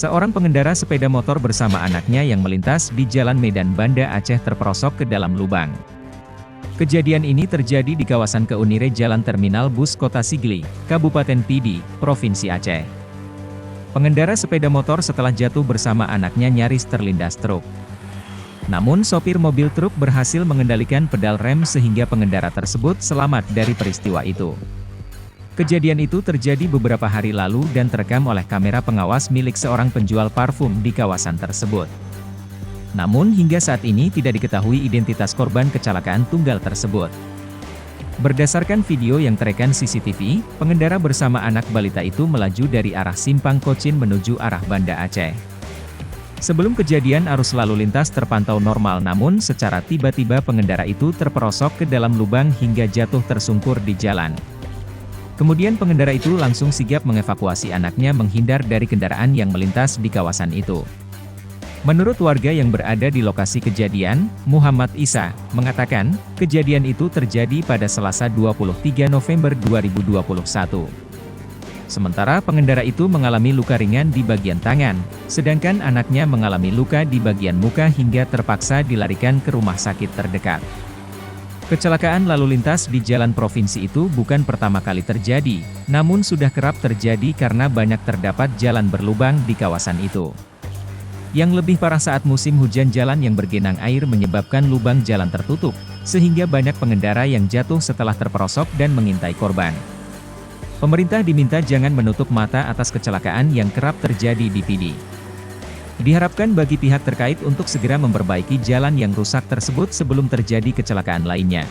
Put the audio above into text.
Seorang pengendara sepeda motor bersama anaknya yang melintas di Jalan Medan Banda Aceh terperosok ke dalam lubang. Kejadian ini terjadi di kawasan Keunire Jalan Terminal Bus Kota Sigli, Kabupaten Pidi, Provinsi Aceh. Pengendara sepeda motor setelah jatuh bersama anaknya nyaris terlindas truk. Namun sopir mobil truk berhasil mengendalikan pedal rem sehingga pengendara tersebut selamat dari peristiwa itu. Kejadian itu terjadi beberapa hari lalu dan terekam oleh kamera pengawas milik seorang penjual parfum di kawasan tersebut. Namun hingga saat ini tidak diketahui identitas korban kecelakaan tunggal tersebut. Berdasarkan video yang terekam CCTV, pengendara bersama anak balita itu melaju dari arah Simpang Kocin menuju arah Banda Aceh. Sebelum kejadian arus lalu lintas terpantau normal namun secara tiba-tiba pengendara itu terperosok ke dalam lubang hingga jatuh tersungkur di jalan. Kemudian pengendara itu langsung sigap mengevakuasi anaknya menghindar dari kendaraan yang melintas di kawasan itu. Menurut warga yang berada di lokasi kejadian, Muhammad Isa, mengatakan, kejadian itu terjadi pada Selasa 23 November 2021. Sementara pengendara itu mengalami luka ringan di bagian tangan, sedangkan anaknya mengalami luka di bagian muka hingga terpaksa dilarikan ke rumah sakit terdekat. Kecelakaan lalu lintas di jalan provinsi itu bukan pertama kali terjadi, namun sudah kerap terjadi karena banyak terdapat jalan berlubang di kawasan itu. Yang lebih parah saat musim hujan jalan yang bergenang air menyebabkan lubang jalan tertutup, sehingga banyak pengendara yang jatuh setelah terperosok dan mengintai korban. Pemerintah diminta jangan menutup mata atas kecelakaan yang kerap terjadi di Pidi. Diharapkan bagi pihak terkait untuk segera memperbaiki jalan yang rusak tersebut sebelum terjadi kecelakaan lainnya.